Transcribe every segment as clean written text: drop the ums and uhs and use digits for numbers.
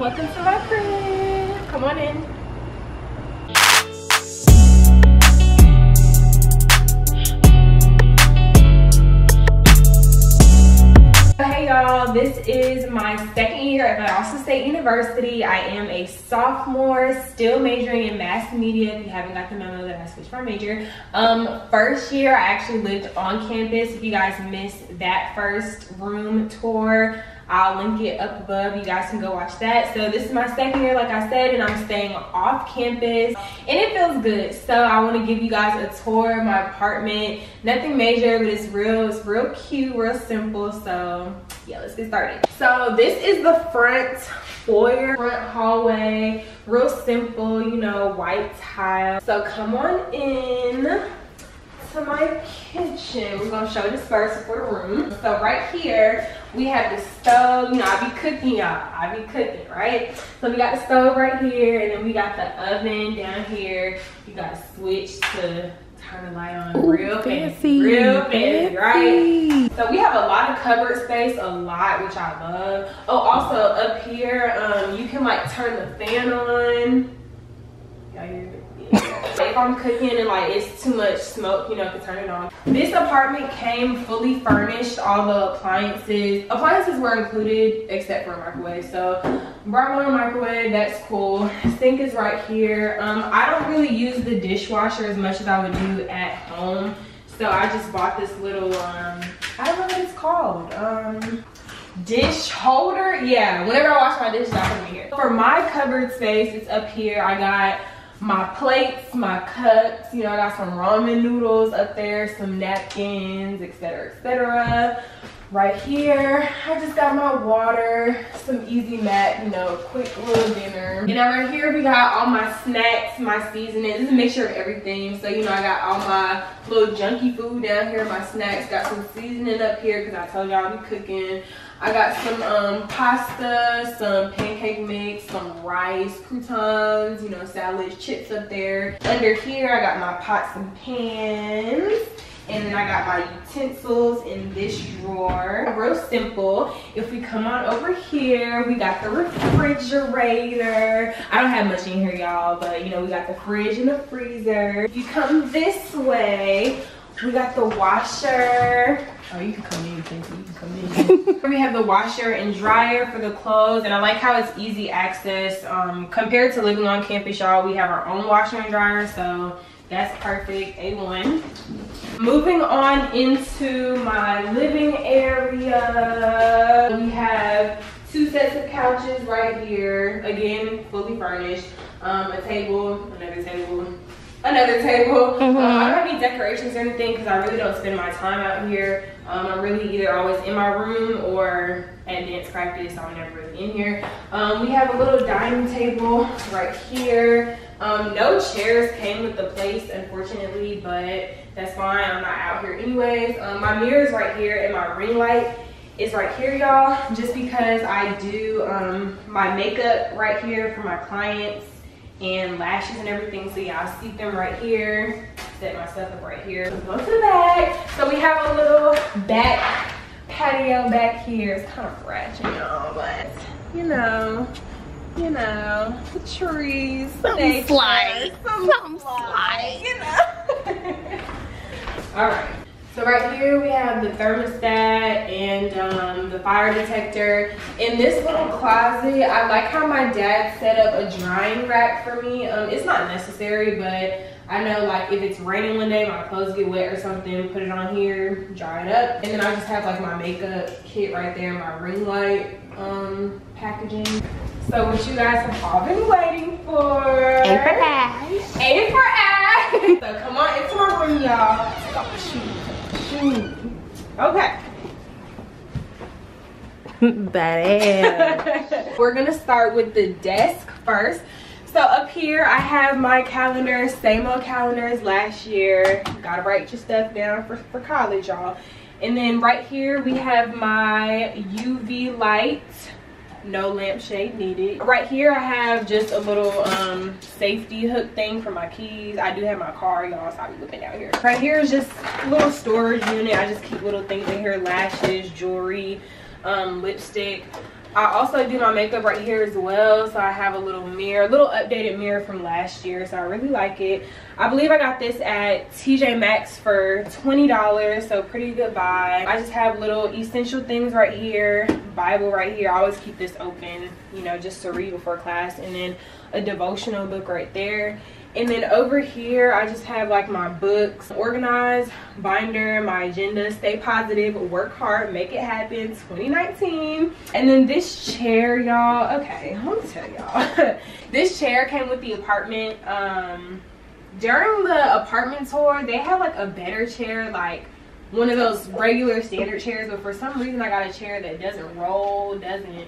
welcome to my crib. Come on in. Hey y'all, this is my second year at Valdosta State University. I am a sophomore, still majoring in mass media. If you haven't got the memo that I switched my major. First year I actually lived on campus. If you guys missed that first room tour, I'll link it up above. You guys can go watch that. So this is my second year, like I said, and I'm staying off campus, and it feels good. So I want to give you guys a tour of my apartment. Nothing major, but it's real cute, real simple. So yeah, let's get started. So this is the front foyer, front hallway, real simple, you know, white tile. So come on in to my kitchen. We're gonna show this first before the room. So right here we have the stove. You know, I be cooking, y'all. I be cooking, right? So we got the stove right here, and then we got the oven down here. You gotta switch to turn the light on. Ooh, real fancy, right? So we have a lot of cupboard space, a lot, which I love. Oh, also up here, you can like turn the fan on. Y'all hear it? If I'm cooking and like it's too much smoke, you know, I can turn it on. This apartment came fully furnished. All the appliances were included except for a microwave. So brought my own microwave, that's cool. Sink is right here. I don't really use the dishwasher as much as I would do at home. So I just bought this little, I don't know what it's called. Dish holder. Yeah, whenever I wash my dishes, I put it here. For my cupboard space, it's up here. I got my plates, my cups, you know, I got some ramen noodles up there, some napkins, etc., etc. Right here, I just got my water, some Easy Mac, you know, quick little dinner. And now right here, we got all my snacks, my seasonings. This is a mixture of everything. So, you know, I got all my little junky food down here, my snacks. Got some seasoning up here because I told y'all I'll be cooking. I got some pasta, some pancake mix, some rice, croutons, you know, salads, chips up there. Under here, I got my pots and pans. And then I got my utensils in this drawer. Real simple. If we come on over here, we got the refrigerator. I don't have much in here, y'all, but you know, we got the fridge and the freezer. If you come this way, we got the washer. Oh, you can come in, Kenzie. You can come in. We have the washer and dryer for the clothes, and I like how it's easy access. Compared to living on campus, y'all, we have our own washer and dryer, so that's perfect, A1. Moving on into my living area, we have 2 sets of couches right here. Again, fully furnished. A table, another table, another table. I don't have any decorations or anything because I really don't spend my time out here. I'm really either always in my room or at dance practice, so I'm never really in here. We have a little dining table right here. No chairs came with the place, unfortunately, but that's fine. I'm not out here anyways. My mirror is right here, and my ring light is right here, y'all, just because I do my makeup right here for my clients and lashes and everything. So yeah, I see them right here. Set my stuff up right here. Let's go to the back. So we have a little back patio back here. It's kind of ratchet, y'all, but you know, the trees, something slight, you know. All right. So right here we have the thermostat and the fire detector. In this little closet, I like how my dad set up a drying rack for me. It's not necessary, but I know like if it's raining one day, my clothes get wet or something, put it on here, dry it up. And then I just have like my makeup kit right there, my ring light packaging. So what you guys have all been waiting for. A for ass. A for ass. So come on into my room, y'all. Okay. Badass. We're gonna start with the desk first. So up here I have my calendar, same old calendars last year. Gotta write your stuff down for college, y'all. And then right here we have my UV light. No lampshade needed. Right here I have just a little safety hook thing for my keys. I do have my car, y'all, so I'll be looking out here. Right here is just a little storage unit. I just keep little things in here, lashes, jewelry, lipstick. I also do my makeup right here as well, so I have a little mirror, a little updated mirror from last year, so I really like it. I believe I got this at TJ Maxx for $20, so pretty good buy. I just have little essential things right here, Bible right here. I always keep this open, you know, just to read before class, and then a devotional book right there. And then over here, I just have like my books, organized, binder, my agenda, stay positive, work hard, make it happen, 2019. And then this chair, y'all, okay, let me tell y'all. This chair came with the apartment. During the apartment tour, they had like a better chair, like one of those regular standard chairs, but for some reason I got a chair that doesn't roll, doesn't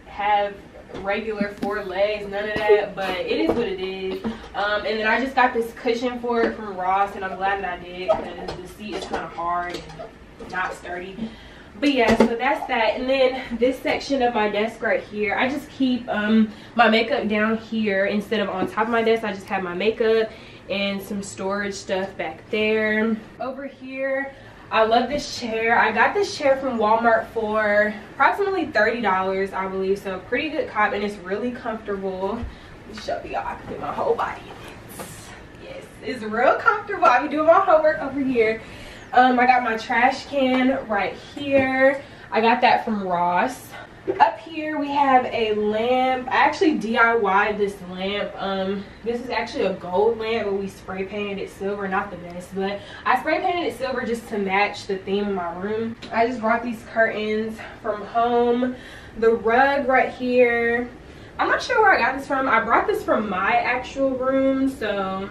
have regular 4 legs, none of that, but it is what it is. And then I just got this cushion for it from Ross, and I'm glad that I did because the seat is kind of hard and not sturdy. But yeah, so that's that. And then this section of my desk right here, I just keep my makeup down here instead of on top of my desk. I just have my makeup and some storage stuff back there. Over here, I love this chair. I got this chair from Walmart for approximately $30, I believe, so pretty good cop, and it's really comfortable. Let me show y'all. I can put my whole body in it. Yes, it's real comfortable. I be doing my homework over here. I got my trash can right here. I got that from Ross. Up here we have a lamp. I actually DIY'd this lamp. This is actually a gold lamp, but we spray painted it silver. Not the best, but I spray painted it silver just to match the theme of my room. I just brought these curtains from home. The rug right here, I'm not sure where I got this from. I brought this from my actual room, so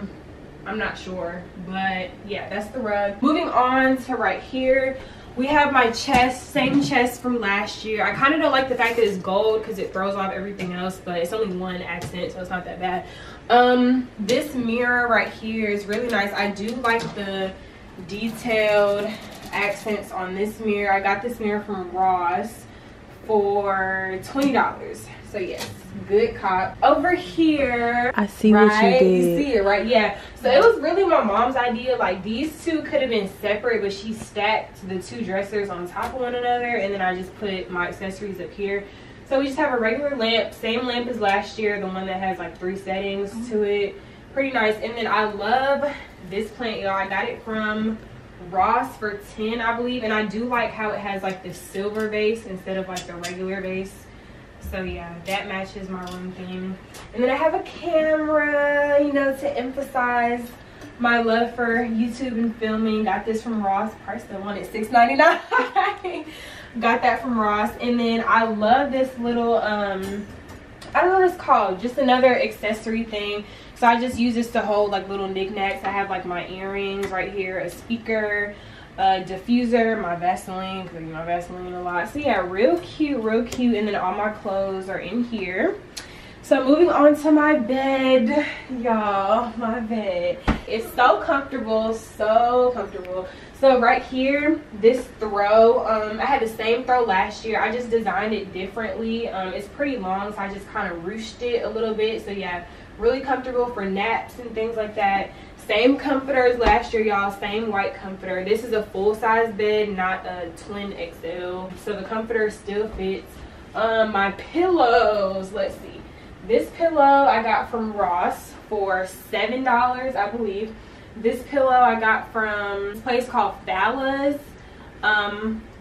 I'm not sure, but yeah, that's the rug. Moving on to right here, we have my chest, same chest from last year. I kind of don't like the fact that it's gold because it throws off everything else, but it's only one accent, so it's not that bad. This mirror right here is really nice. I do like the detailed accents on this mirror. I got this mirror from Ross for $20. So yes, good cop. Over here, I see right, what you did. you see it, right? Yeah. So it was really my mom's idea. Like, these two could have been separate, but she stacked the two dressers on top of one another, and then I just put my accessories up here. So we just have a regular lamp, same lamp as last year, the one that has like 3 settings to it. Pretty nice. And then I love this plant, y'all. I got it from Ross for $10, I believe, and I do like how it has like this silver base instead of like the regular base. So yeah, that matches my room theme. And then I have a camera, you know, to emphasize my love for YouTube and filming. Got this from Ross. Price the one at $6.99. Got that from Ross. And then I love this little I don't know what it's called, just another accessory thing. So I just use this to hold like little knickknacks. I have like my earrings right here, a speaker, a diffuser, my Vaseline, because I use my Vaseline a lot. So yeah, real cute, real cute. And then all my clothes are in here. So moving on to my bed, y'all. My bed, it's so comfortable, so comfortable. So right here, this throw, I had the same throw last year. I just designed it differently. It's pretty long, so I just kind of ruched it a little bit. So yeah, really comfortable for naps and things like that. Same comforter as last year, y'all. Same white comforter. This is a full-size bed, not a twin XL. So the comforter still fits. My pillows, let's see. This pillow I got from Ross for $7, I believe. This pillow I got from this place called Falla's.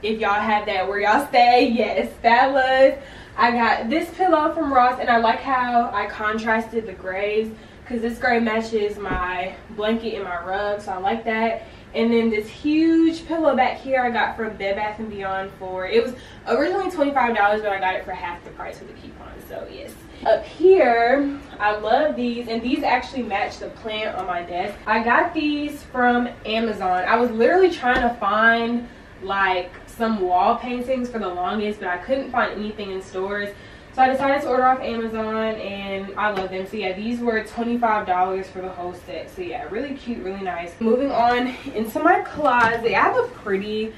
If y'all have that where y'all stay, yes, Falla's. I got this pillow from Ross, and I like how I contrasted the grays because this gray matches my blanket and my rug, so I like that. And then this huge pillow back here I got from Bed Bath & Beyond for, it was originally $25, but I got it for half the price with a coupon, so yes. Up here, I love these, and these actually match the plant on my desk. I got these from Amazon. I was literally trying to find like some wall paintings for the longest, but I couldn't find anything in stores. So I decided to order off Amazon, and I love them. So yeah, these were $25 for the whole set. So yeah, really cute, really nice. Moving on into my closet. I have a pretty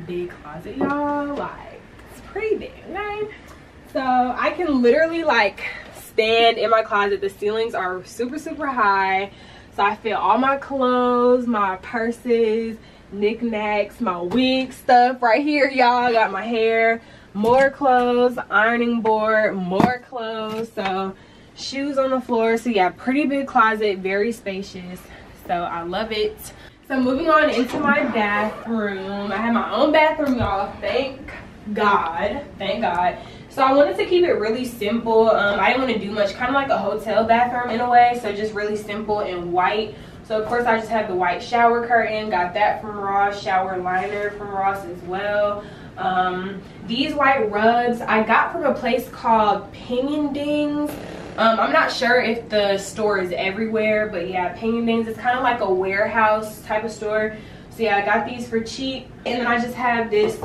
big closet, y'all. Like, it's pretty big, right? So I can literally like stand in my closet. The ceilings are super, super high. So I fit all my clothes, my purses, knickknacks, my wig stuff right here, y'all. I got my hair, more clothes, ironing board, more clothes. So shoes on the floor. So yeah, pretty big closet, very spacious. So I love it. So moving on into my bathroom. I have my own bathroom, y'all. Thank God. Thank God. So I wanted to keep it really simple. I didn't want to do much, kind of like a hotel bathroom in a way. So just really simple and white. So of course I just have the white shower curtain. Got that from Ross. Shower liner from Ross as well. These white rugs I got from a place called Ping Dings. I'm not sure if the store is everywhere, but yeah, Ping Dings is kind of like a warehouse type of store. So yeah, I got these for cheap. And then I just have this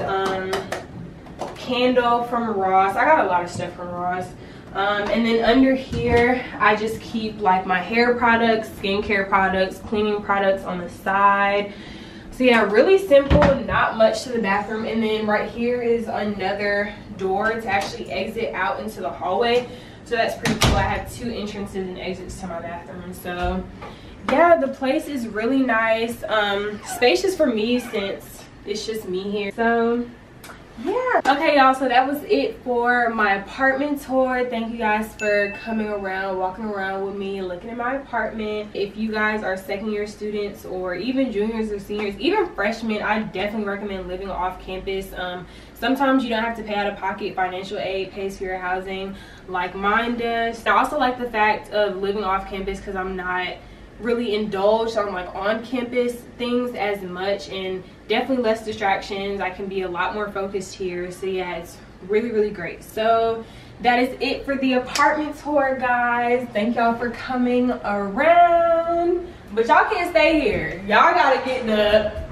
candle from Ross. I got a lot of stuff from Ross. And then under here I just keep like my hair products, skincare products, cleaning products on the side. So yeah, really simple, not much to the bathroom. And then right here is another door to actually exit out into the hallway. So that's pretty cool. I have 2 entrances and exits to my bathroom. So yeah, the place is really nice. Spacious for me since it's just me here. So yeah, okay y'all, so that was it for my apartment tour. Thank you guys for coming around, walking around with me, looking at my apartment. If you guys are second year students or even juniors or seniors, even freshmen, I definitely recommend living off campus. Sometimes you don't have to pay out of pocket. Financial aid pays for your housing like mine does. I also like the fact of living off campus because I'm not really indulged on like on campus things as much, and definitely less distractions. I can be a lot more focused here. So yeah, it's really, really great. So that is it for the apartment tour, guys. Thank y'all for coming around, but y'all can't stay here. Y'all gotta get the